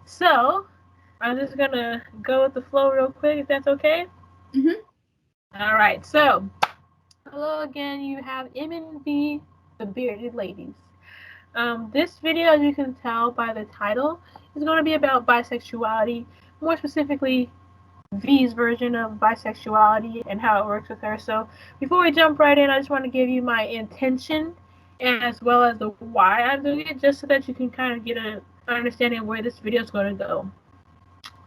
So, I'm just gonna go with the flow real quick, if that's okay. Mm-hmm. All right. So, hello again. You have M and V, the bearded ladies. This video, as you can tell by the title, is going to be about bisexuality, more specifically V's version of bisexuality and how it works with her. So before we jump right in, I just want to give you my intention as well as the why I'm doing it, just so that you can kind of get an understanding of where this video is going to go.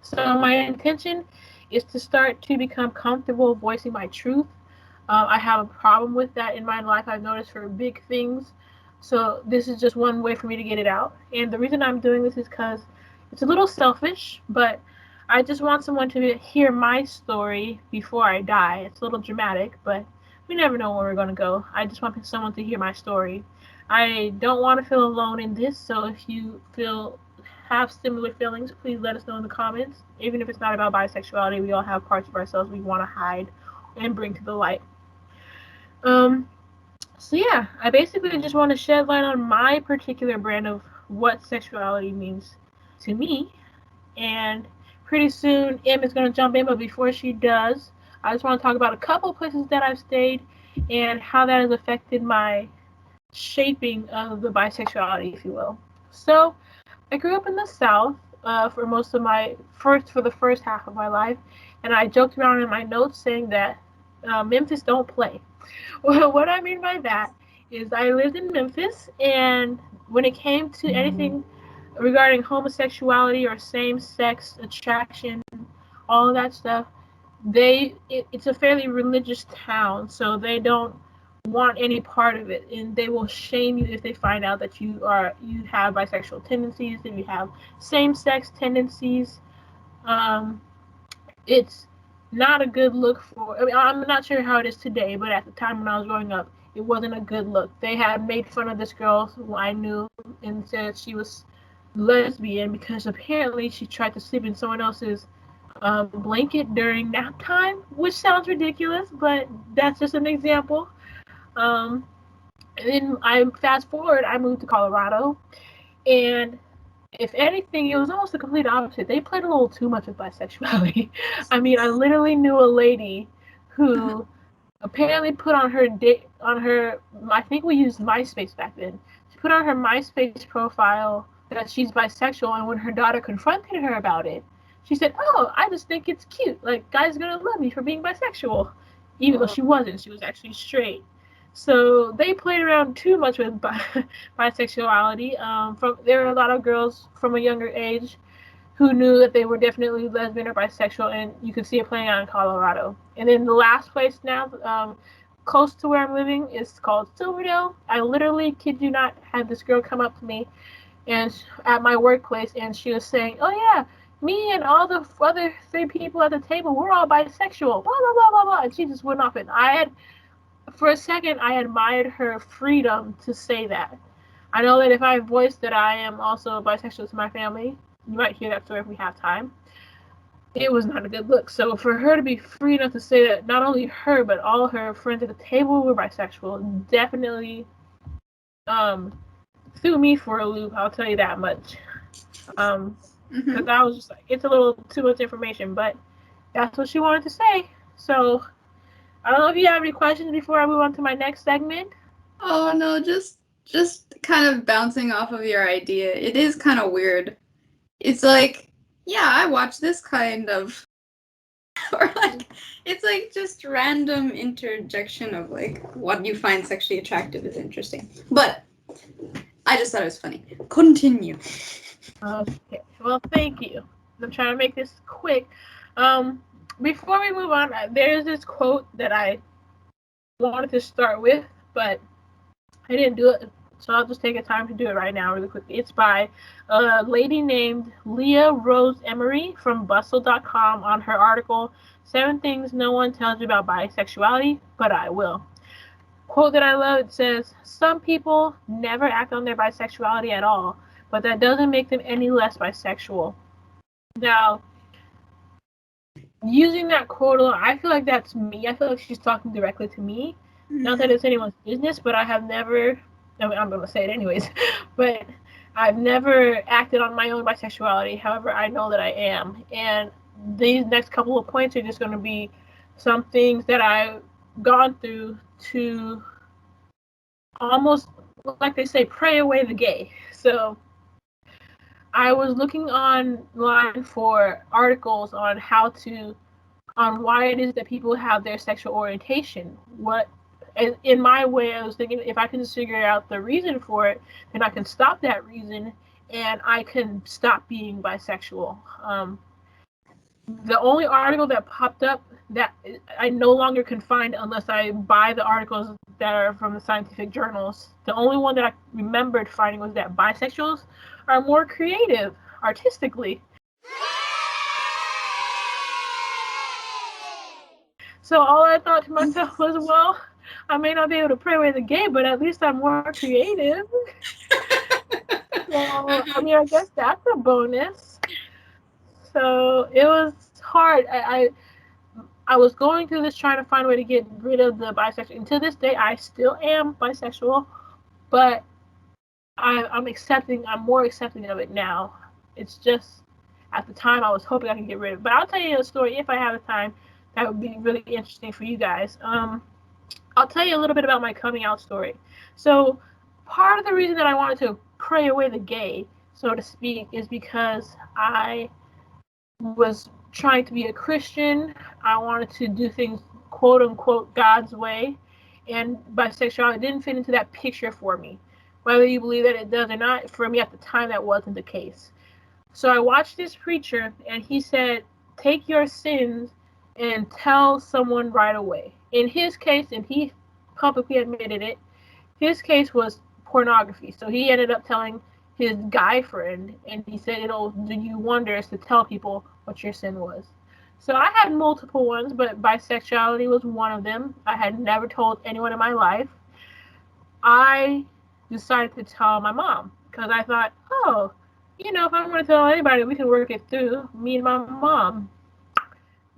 So my intention is to start to become comfortable voicing my truth. I have a problem with that in my life. I've noticed for big things. So this is just one way for me to get it out. And the reason I'm doing this is because it's a little selfish, but I just want someone to hear my story before I die. It's a little dramatic, but we never know where we're going to go. I just want someone to hear my story. I don't want to feel alone in this, so if you feel have similar feelings, please let us know in the comments. Even if it's not about bisexuality, we all have parts of ourselves we want to hide and bring to the light. Um, so yeah, I basically just want to shed light on my particular brand of what sexuality means to me, and pretty soon Em is going to jump in, but before she does, I just want to talk about a couple places that I've stayed and how that has affected my shaping of the bisexuality, if you will. So, I grew up in the South for most of for the first half of my life, and I joked around in my notes saying that Memphis don't play. Well, what I mean by that is I lived in Memphis, and when it came to anything regarding homosexuality or same-sex attraction, all of that stuff, it's a fairly religious town, so they don't want any part of it, and they will shame you if they find out that you have bisexual tendencies, if you have same-sex tendencies. Um, it's not a good look for. I mean, I'm not sure how it is today, but at the time when I was growing up, it wasn't a good look. They had made fun of this girl who I knew and said she was lesbian because apparently she tried to sleep in someone else's blanket during nap time, which sounds ridiculous, but that's just an example. Um, and then I fast forward, I moved to Colorado, and if anything, it was almost the complete opposite. They played a little too much with bisexuality. I mean, I literally knew a lady who apparently put on her. I think we used MySpace back then. She put on her MySpace profile that she's bisexual, and when her daughter confronted her about it, she said, "Oh, I just think it's cute. Like, guys are gonna love me for being bisexual," even though she wasn't. She was actually straight. So they played around too much with bisexuality. There were a lot of girls from a younger age who knew that they were definitely lesbian or bisexual, and you could see it playing out in Colorado. And then the last place now, close to where I'm living, is called Silverdale. I literally, kid you not, had this girl come up to me and at my workplace, and she was saying, "Oh yeah, me and all the other three people at the table, we're all bisexual." Blah blah blah blah blah. And she just went off, and for a second, I admired her freedom to say that. I know that if I voice that I am also bisexual to my family, you might hear that story if we have time. It was not a good look. So for her to be free enough to say that not only her but all her friends at the table were bisexual definitely um, threw me for a loop. I'll tell you that much. Because I was just like, it's a little too much information, but that's what she wanted to say. So I don't know if you have any questions before I move on to my next segment. Oh no, just kind of bouncing off of your idea. It is kind of weird. It's like, yeah, I watch this kind of or like it's like just random interjection of like what you find sexually attractive is interesting. But I just thought it was funny. Continue. Okay. Well, thank you. I'm trying to make this quick. Um, Before we move on, there's this quote that I wanted to start with, but I didn't do it, so I'll just take a time to do it right now, really quickly. It's by a lady named Leah Rose Emery from Bustle.com on her article, 7 Things No One Tells You About Bisexuality, But I Will. Quote that I love, it says, "Some people never act on their bisexuality at all, but that doesn't make them any less bisexual." Now, using that quote, I feel like that's me. I feel like she's talking directly to me. Not that it's anyone's business, but I have never. I mean, I'm gonna say it anyways. But I've never acted on my own bisexuality. However, I know that I am. And these next couple of points are just going to be some things that I've gone through to almost, like they say, pray away the gay. So I was looking online for articles on on why it is that people have their sexual orientation. In my way, I was thinking if I can just figure out the reason for it, then I can stop that reason and I can stop being bisexual. The only article that popped up that I no longer can find unless I buy the articles that are from the scientific journals. The only one that I remembered finding was that bisexuals are more creative artistically. So all I thought to myself was, well, I may not be able to pray away the gay, but at least I'm more creative. So, I mean, I guess that's a bonus. So it was hard. I was going through this trying to find a way to get rid of the bisexual. And to this day, I still am bisexual, but I'm more accepting of it now. It's just at the time I was hoping I could get rid of it. But I'll tell you a story if I have the time. That would be really interesting for you guys. I'll tell you a little bit about my coming out story. So part of the reason that I wanted to pray away the gay, so to speak, is because I was trying to be a Christian. I wanted to do things quote unquote God's way, and bisexuality didn't fit into that picture for me. Whether you believe that it does or not, for me at the time that wasn't the case. So I watched this preacher, and he said, take your sins and tell someone right away. In his case, and he publicly admitted it, his case was pornography. So he ended up telling his guy friend, and he said it'll do you wonders to tell people what your sin was. So I had multiple ones, but bisexuality was one of them. I had never told anyone in my life. I decided to tell my mom because I thought, oh, if I'm going to tell anybody, we can work it through, me and my mom.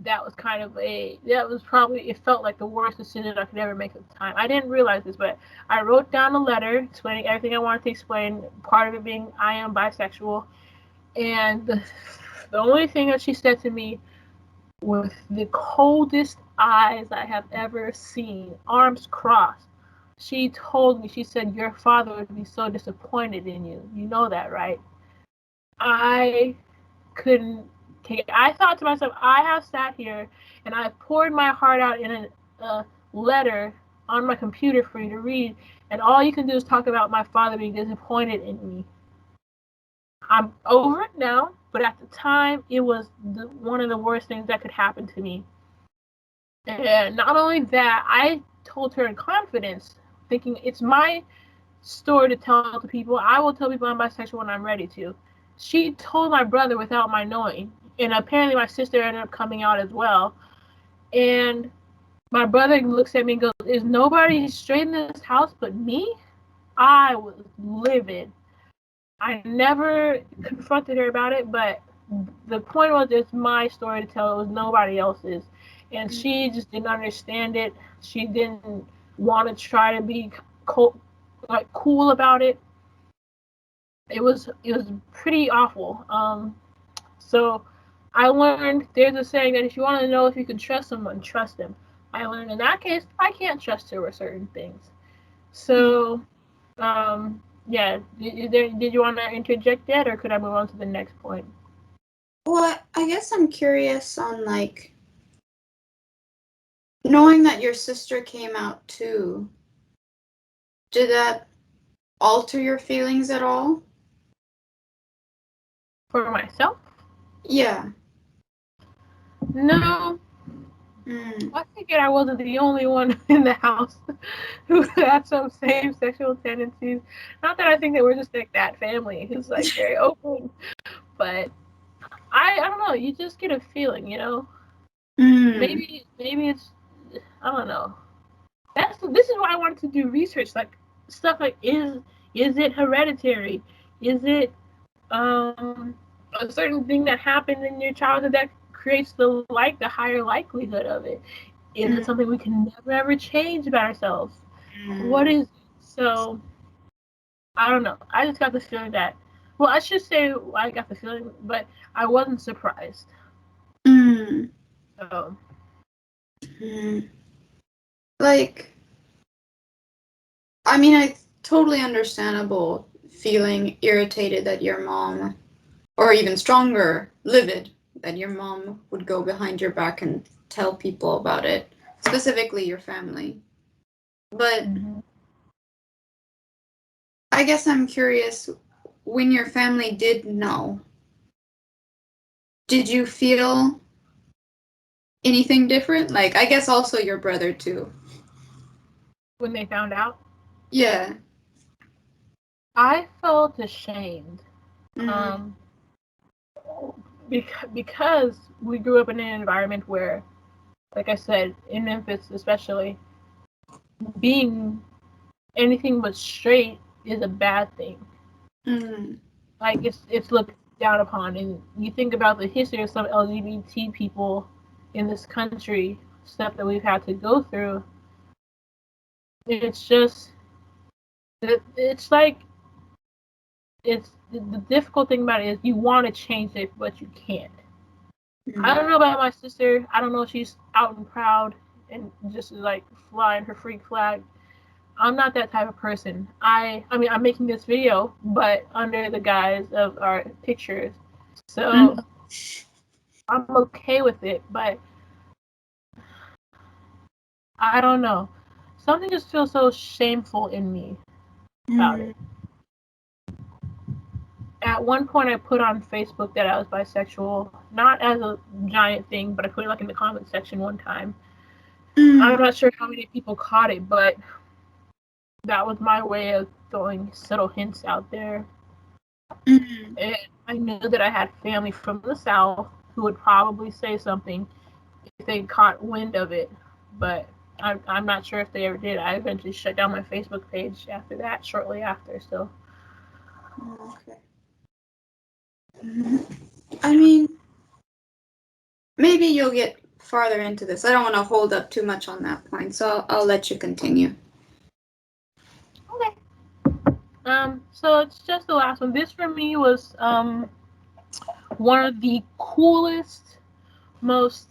That was probably, it felt like the worst decision I could ever make at the time. I didn't realize this, but I wrote down a letter explaining everything I wanted to explain, part of it being I am bisexual. And the only thing that she said to me with the coldest eyes I have ever seen, arms crossed, she told me, she said, your father would be so disappointed in you. You know that, right? I couldn't take it. I thought to myself, I have sat here and I poured my heart out in a letter on my computer for you to read, and all you can do is talk about my father being disappointed in me. I'm over it now, but at the time, it was one of the worst things that could happen to me. And not only that, I told her in confidence, thinking it's my story to tell to people. I will tell people I'm bisexual when I'm ready to. She told my brother without my knowing, and apparently my sister ended up coming out as well. And my brother looks at me and goes, is nobody straight in this house but me? I was livid. I never confronted her about it, but the point was it's my story to tell. It was nobody else's. And she just didn't understand it. She didn't want to try to be cool about it. It was pretty awful. So I learned there's a saying that if you want to know if you can trust someone, trust them. I learned in that case I can't trust her with certain things. So yeah, did you want to interject that, or could I move on to the next point? Well, I guess I'm curious on knowing that your sister came out too. Did that alter your feelings at all? For myself? Yeah. No. I figured I wasn't the only one in the house who had some same sexual tendencies. Not that I think that we're just like that family who's like very open, but I don't know. You just get a feeling, Maybe it's, I don't know. This is why I wanted to do research, like stuff like is it hereditary? Is it a certain thing that happened in your childhood that creates the higher likelihood of it? Is it something we can never ever change about ourselves? What is so? I don't know. I just got this feeling that Well, I should say I got the feeling, but I wasn't surprised. Mm. So, Mm. Like, I mean, it's totally understandable feeling irritated that your mom, or even stronger, livid that your mom would go behind your back and tell people about it, specifically your family. But mhm. I guess I'm curious, when your family did know, did you feel anything different? Like, I guess also your brother too. When they found out, Yeah. I felt ashamed. Mm. Um, because we grew up in an environment where, like I said, in Memphis especially, being anything but straight is a bad thing. Mm. Like it's looked down upon, and you think about the history of some LGBT people in this country, stuff that we've had to go through. It's just it's like it's the difficult thing about it is you want to change it, but you can't. I Mm. don't know about my sister. I don't know if she's out and proud and just like flying her freak flag. I'm not that type of person. I mean I'm making this video, but under the guise of our pictures. So Mm. I'm okay with it, but I don't know. Something just feels so shameful in me about Mm. it. At one point, I put on Facebook that I was bisexual, not as a giant thing, but I put it like in the comment section one time. I'm Mm. not sure how many people caught it, but that was my way of throwing subtle hints out there. Mm. And I knew that I had family from the South who would probably say something if they caught wind of it, but I'm not sure if they ever did. I eventually shut down my Facebook page after that, shortly after. So, Okay. Mhm. I mean, maybe you'll get farther into this. I don't want to hold up too much on that point, so I'll let you continue. okay. So it's just the last one. This for me was one of the coolest, most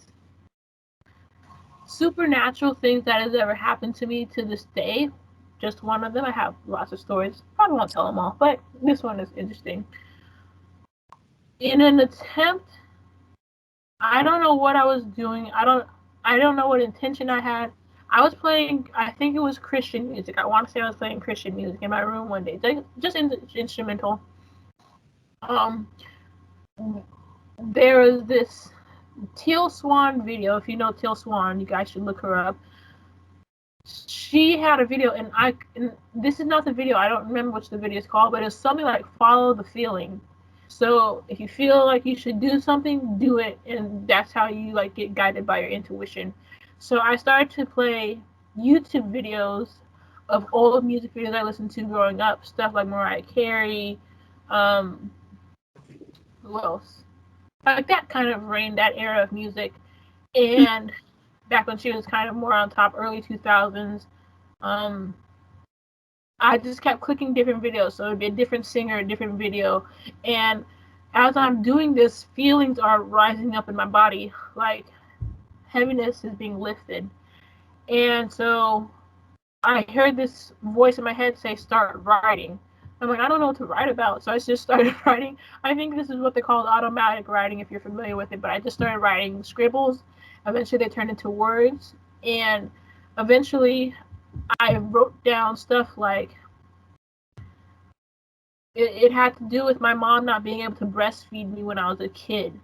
supernatural things that has ever happened to me to this day. Just one of them. I have lots of stories. Probably won't tell them all, but this one is interesting. In an attempt, I don't know what I was doing. I don't know what intention I had. I was playing, I think it was Christian music. I want to say I was playing Christian music in my room one day, just instrumental. Um, there was this Teal Swan video. If you know Teal Swan, you guys should look her up. She had a video, and this is not the video. I don't remember what the video is called, but it's something like "Follow the Feeling." So if you feel like you should do something, do it, and that's how you like get guided by your intuition. So I started to play YouTube videos of old music videos I listened to growing up, stuff like Mariah Carey, um, who else? Like that kind of reign, that era of music. And back when she was kind of more on top, early 2000s, um, I just kept clicking different videos. So it'd be a different singer, a different video. And as I'm doing this, feelings are rising up in my body. Like heaviness is being lifted. And so I heard this voice in my head say, start writing. I'm like, I don't know what to write about. So I just started writing. I think this is what they call automatic writing if you're familiar with it. But I just started writing scribbles. Eventually they turned into words. And eventually I wrote down stuff like it had to do with my mom not being able to breastfeed me when I was a kid.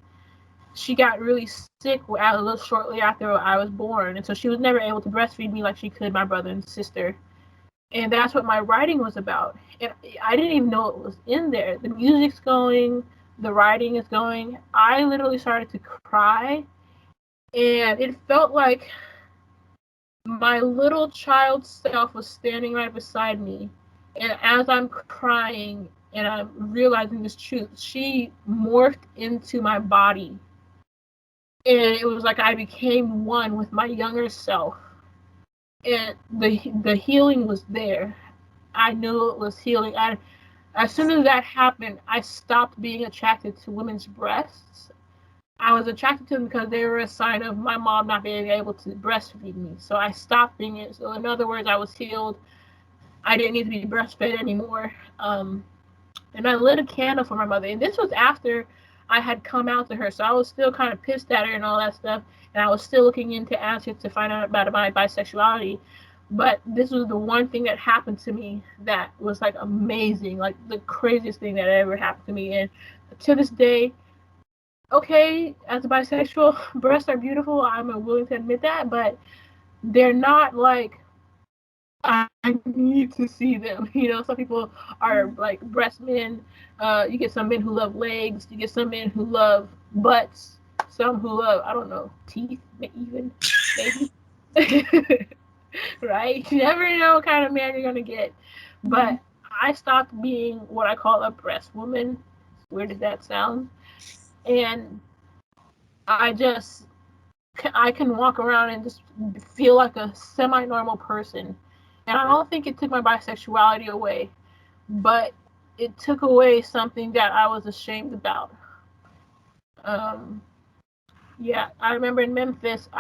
She got really sick a little shortly after I was born, and so she was never able to breastfeed me like she could my brother and sister. And that's what my writing was about. And I didn't even know it was in there. The music's going, the writing is going. I literally started to cry, and it felt like my little child self was standing right beside me. And as I'm crying and I'm realizing this truth, she morphed into my body. And it was like I became one with my younger self. And the healing was there. I knew it was healing. As soon as that happened, I stopped being attracted to women's breasts. I was attracted to them because they were a sign of my mom not being able to breastfeed me. So I stopped being it. So in other words, I was healed. I didn't need to be breastfed anymore. And I lit a candle for my mother. And this was after I had come out to her. So I was still kind of pissed at her and all that stuff. And I was still looking into answers to find out about my bisexuality. But this was the one thing that happened to me that was like amazing, like the craziest thing that ever happened to me. And to this day, okay, as a bisexual, breasts are beautiful. I'm willing to admit that, but they're not like I need to see them. You know, some people are like breast men. You get some men who love legs. You get some men who love butts. Some who love, I don't know, teeth, even maybe. Right? You never know what kind of man you're gonna get. But I stopped being what I call a breast woman. Where did that sound? And I just I can walk around and just feel like a semi-normal person. And I don't think it took my bisexuality away, but it took away something that I was ashamed about. Um, yeah, I remember in Memphis,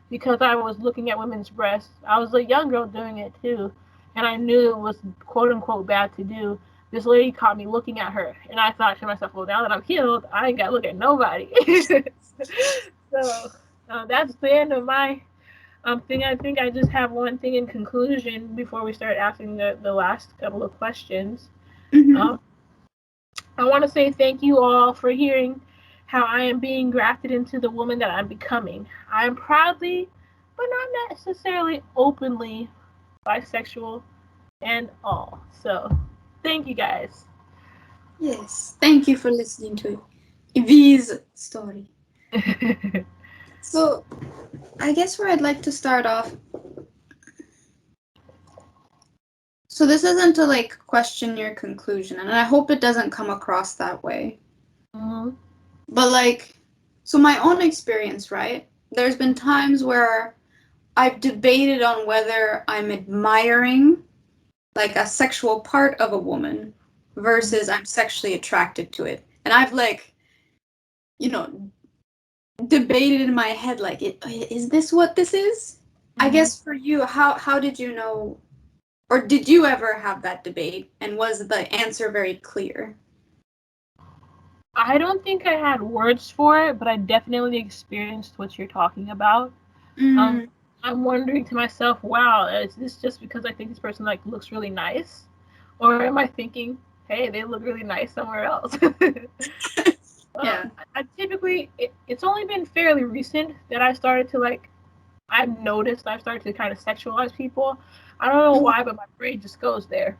because I was looking at women's breasts, I was a young girl doing it too, and I knew it was quote unquote bad to do. This lady caught me looking at her, and I thought to myself, well, now that I'm healed, I ain't got to look at nobody. So that's the end of my thing. I think I just have one thing in conclusion before we start asking the last couple of questions. Mm-hmm. Um, I want to say thank you all for hearing how I am being grafted into the woman that I'm becoming. I am proudly, but not necessarily openly, bisexual and all. So, thank you guys. Yes. Thank you for listening to Evie's story. So, I guess where I'd like to start off. So, this isn't to like question your conclusion, and I hope it doesn't come across that way. Mm-hmm. But, like, so my own experience, right? There's been times where I've debated on whether I'm admiring like a sexual part of a woman versus I'm sexually attracted to it. And I've like, you know, debated in my head like, is this what this is? I Mm-hmm. guess for you, how did you know, or did you ever have that debate? And was the answer very clear? I don't think I had words for it, but I definitely experienced what you're talking about. Um, Mm, I'm wondering to myself, wow, is this just because I think this person like looks really nice, or am I thinking, hey, they look really nice somewhere else? yeah. I typically, it's only been fairly recent that I started to like, I've started to kind of sexualize people. I don't know Mm, why, but my brain just goes there.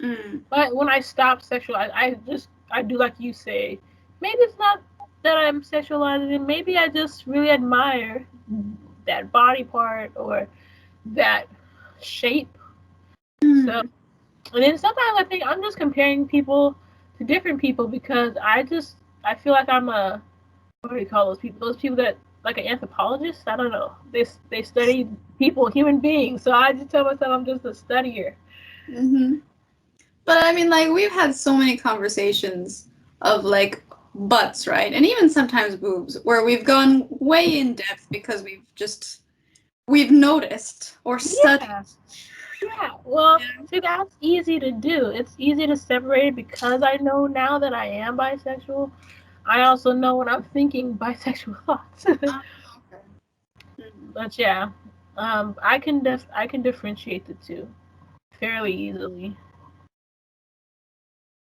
mm, But when I stop sexualize, I do like you say. Maybe it's not that I'm sexualizing it. Maybe I just really admire that body part or that shape. So, mm. and then sometimes I think I'm just comparing people to different people because I feel like I'm a what do you call those people? Those people that like an anthropologist. I don't know. They study people, human beings. So I just tell myself I'm just a studier. Mm-hmm. But I mean, like, we've had so many conversations of like butts, right? And even sometimes boobs, where we've gone way in depth because we've noticed or studied. Yeah. Yeah, well, Yeah. see, that's easy to do. It's easy to separate it because I know now that I am bisexual. I also know when I'm thinking bisexual thoughts. Okay. Mhm. But yeah, I can differentiate the two fairly easily.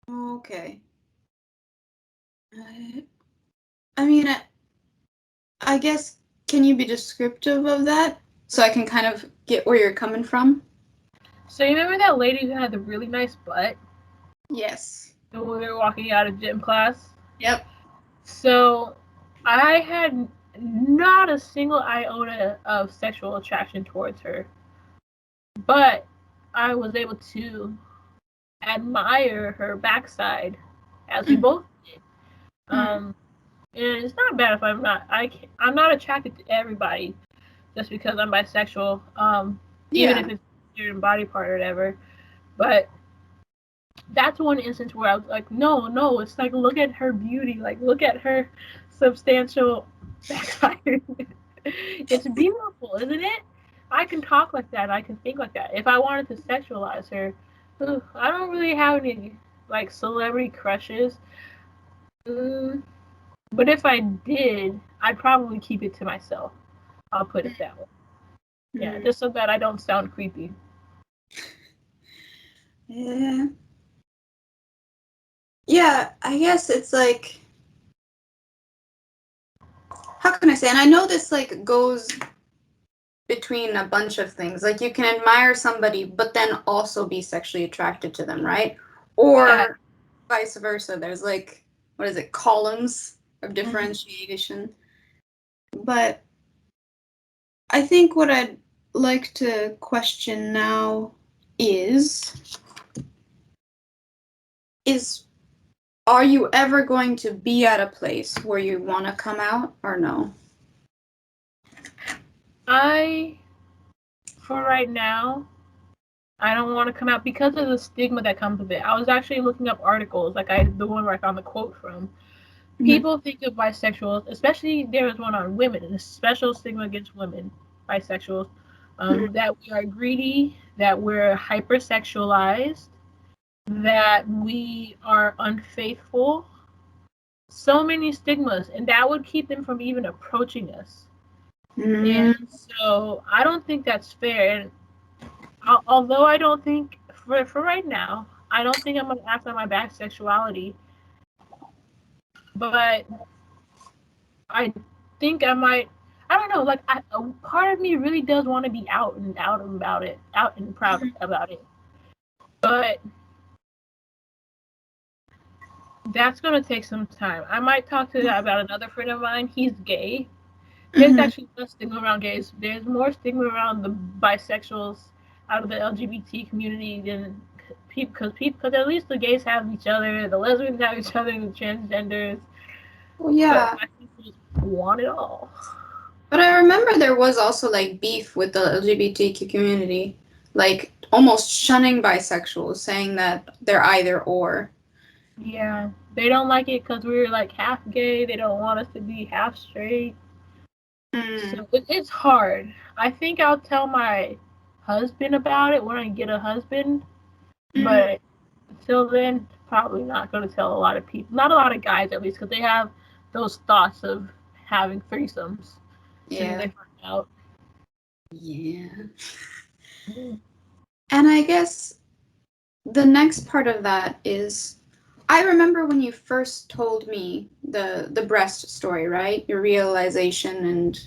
Okay. I, I mean, I guess, can you be descriptive of that so I can kind of get where you're coming from? So you remember that lady who had the really nice butt Yes. when we were walking out of gym class? Yep. So I had not a single iota of sexual attraction towards her, but I was able to admire her backside, as we Mm, both did. mm. Um, and it's not bad if I'm not attracted to everybody just because I'm bisexual. Even Yeah. if it's a certain body part or whatever. But that's one instance where I was like, no, it's like, look at her beauty, like, look at her substantial backside. It's beautiful, isn't it? I can talk like that. I can think like that. If I wanted to sexualize her, I don't really have any like celebrity crushes. Mm, but if I did, I'd probably keep it to myself. I'll put it that way. Yeah, Mm. just so that I don't sound creepy. Yeah. Yeah, I guess it's like, how can I say? And I know this like goes between a bunch of things. Like you can admire somebody, but then also be sexually attracted to them, right? Yeah. Or vice versa. There's like, what is it, columns of Mm-hmm. differentiation. But I think what I'd like to question now is is are you ever going to be at a place where you want to come out or no? I, for right now, I don't want to come out because of the stigma that comes with it. I was actually looking up articles, like the one where I found the quote from. Mm-hmm. People think of bisexuals, especially there was one on women, and a special stigma against women, bisexuals, that we are greedy, that we're hypersexualized, that we are unfaithful. So many stigmas, and that would keep them from even approaching us. And Mm-hmm. so I don't think that's fair. And although I don't think, for right now, I don't think I'm gonna act on my bisexuality, but I think I might. I don't know. Like, a part of me really does want to be out about it, out and proud about it. But that's gonna take some time. I might talk to that about another friend of mine. He's gay. There's Mm-hmm. actually less stigma around gays. There's more stigma around the bisexuals out of the LGBT community than because at least the gays have each other, the lesbians have each other, the transgenders, Well, but yeah. bisexuals want it all. But I remember there was also like beef with the LGBTQ community, like almost shunning bisexuals, saying that they're either or. Yeah, they don't like it because we're like half gay. They don't want us to be half straight. Mm. So it's hard. I think I'll tell my husband about it when I get a husband, Mm. but until then, probably not going to tell a lot of people. Not a lot of guys, at least, because they have those thoughts of having threesomes as soon as Yeah. they find out. Yeah. Mm. And I guess the next part of that is I remember when you first told me the breast story, right? Your realization and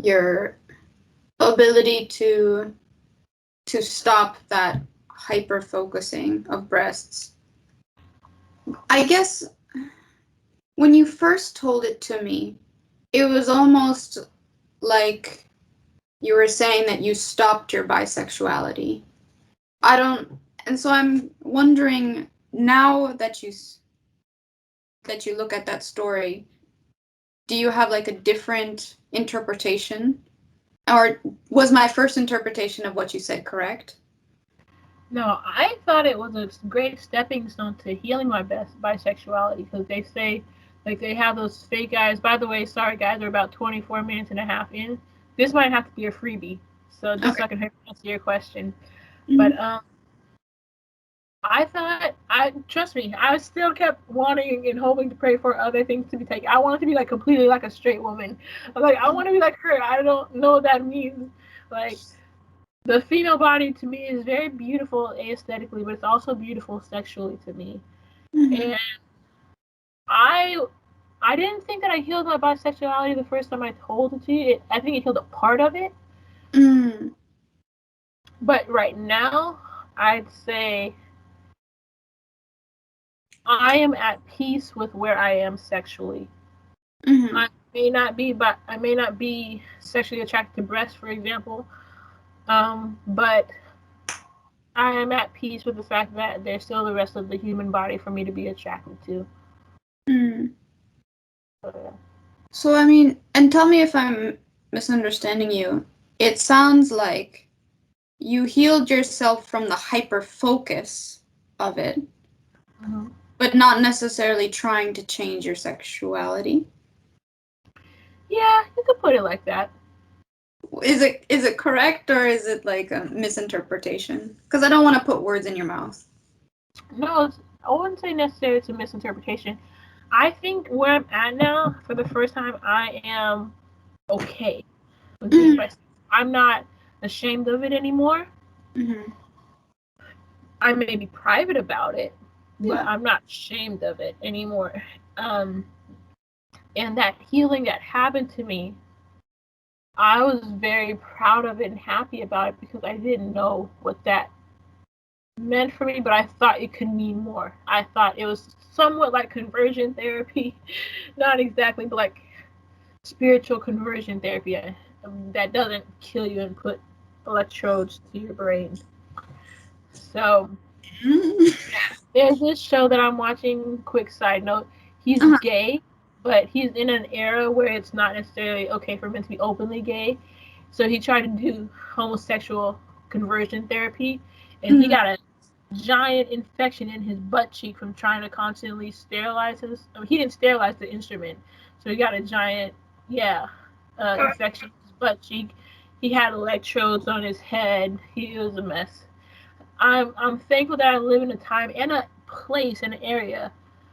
your ability to stop that hyper focusing of breasts. I guess when you first told it to me, it was almost like you were saying that you stopped your bisexuality. I don't, and so I'm wondering now that you look at that story, do you have like a different interpretation? Or was my first interpretation of what you said correct? No, I thought it was a great stepping stone to healing my best bisexuality because they say, like, they have those fake guys. By the way, sorry guys, we're about 24 minutes and a half in. This might have to be a freebie, so just Okay. so I can answer your question. Mm-hmm. But I thought, I trust me, I still kept wanting and hoping to pray for other things to be taken. I wanted to be like completely like a straight woman. Like, I want to be like her. I don't know what that means. Like, the female body to me is very beautiful aesthetically, but it's also beautiful sexually to me. Mm-hmm. And I I didn't think that I healed my bisexuality the first time I told it to you. I think it healed a part of it, Mm-hmm. but right now I'd say I am at peace with where I am sexually. Mm-hmm. I may not be sexually attracted to breasts, for example, but I am at peace with the fact that there's still the rest of the human body for me to be attracted to. Mm. So, So, I mean, and tell me if I'm misunderstanding you. It sounds like you healed yourself from the hyper focus of it, Mhm. but not necessarily trying to change your sexuality. Yeah, you could put it like that. Is it correct, or is it like a misinterpretation? Because I don't want to put words in your mouth. No, I wouldn't say necessarily it's a misinterpretation. I think where I'm at now, for the first time, I am okay with being Mm-hmm. bisexual. I'm not ashamed of it anymore. Mm-hmm. I may be private about it, but Yeah. I'm not ashamed of it anymore. Um, and that healing that happened to me, I was very proud of it and happy about it because I didn't know what that meant for me, but I thought it could mean more. I thought it was somewhat like conversion therapy, not exactly, but like spiritual conversion therapy that doesn't kill you and put electrodes to your brain. So Mm-hmm. there's this show that I'm watching. Quick side note: he's Uh-huh. gay, but he's in an era where it's not necessarily okay for men to be openly gay. So he tried to do homosexual conversion therapy, and he Mm-hmm. got a giant infection in his butt cheek from trying to constantly sterilize his. I mean, he didn't sterilize the instrument, so he got a giant, yeah, infection in his butt cheek. He had electrodes on his head. He was a mess. I'm thankful that I live in a time and a place and an area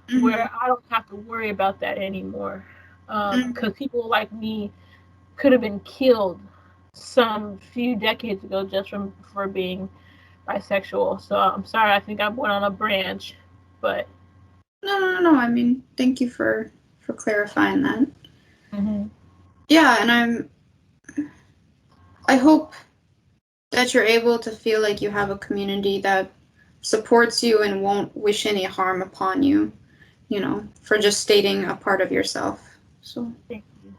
Mm-hmm. where I don't have to worry about that anymore. Mm-hmm. Because people like me could have been killed some few decades ago just from for being bisexual. So I'm sorry, I think I went on a branch, but No, no, no, no. I mean, thank you for clarifying that. mhm. Yeah, and I hope that you're able to feel like you have a community that supports you and won't wish any harm upon you, for just stating a part of yourself. So, Thank you.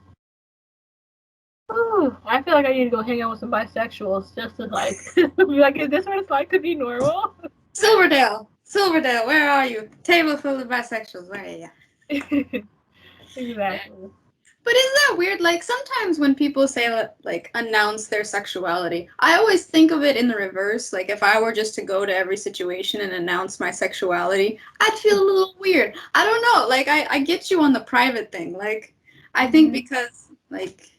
Ooh, I feel like I need to go hang out with some bisexuals just to like be like, is this what it's like to be normal? Silverdale, Silverdale, where are you? Table full of bisexuals, where are you? Exactly. But isn't that weird? Like sometimes when people say like announce their sexuality, I always think of it in the reverse. Like if I were just to go to every situation and announce my sexuality, I'd feel a little weird. I don't know. Like I get you on the private thing. Like I think Mm-hmm. because like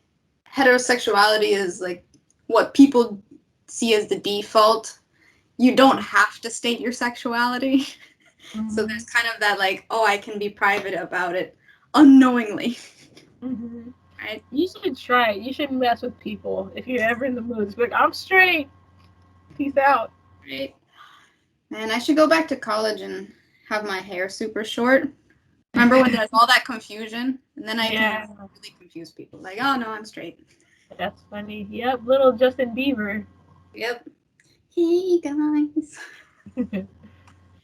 heterosexuality is like what people see as the default, you don't Mm-hmm. have to state your sexuality. So Mm-hmm. there's kind of that like, oh, I can be private about it unknowingly, Mm-hmm. right? You should try it. You should mess with people if you're ever in the mood. It's like, I'm straight. Peace out. Right. Man, I should go back to college and have my hair super short. Remember when there's all that confusion? And then I can Yeah, really confuse people. Like, oh no, I'm straight. that's funny. Yep, little Justin Bieber. Yep. Hey guys.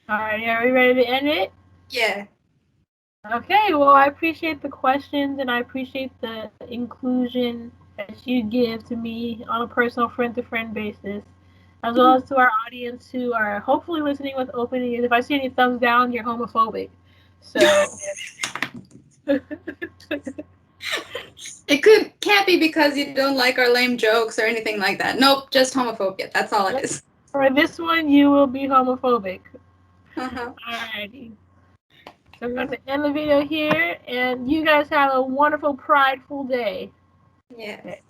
All right, are we ready to end it? Yeah. Okay, well, I appreciate the questions and I appreciate the inclusion that you give to me on a personal friend to friend basis, as well as to our audience who are hopefully listening with open ears. If I see any thumbs down, you're homophobic. So, It can't be because you don't like our lame jokes or anything like that. Nope, just homophobia. That's all it yep, is. for this one, you will be homophobic. Uh-huh. Alrighty. So I'm going to end the video here, and you guys have a wonderful, prideful day. Okay. Yes.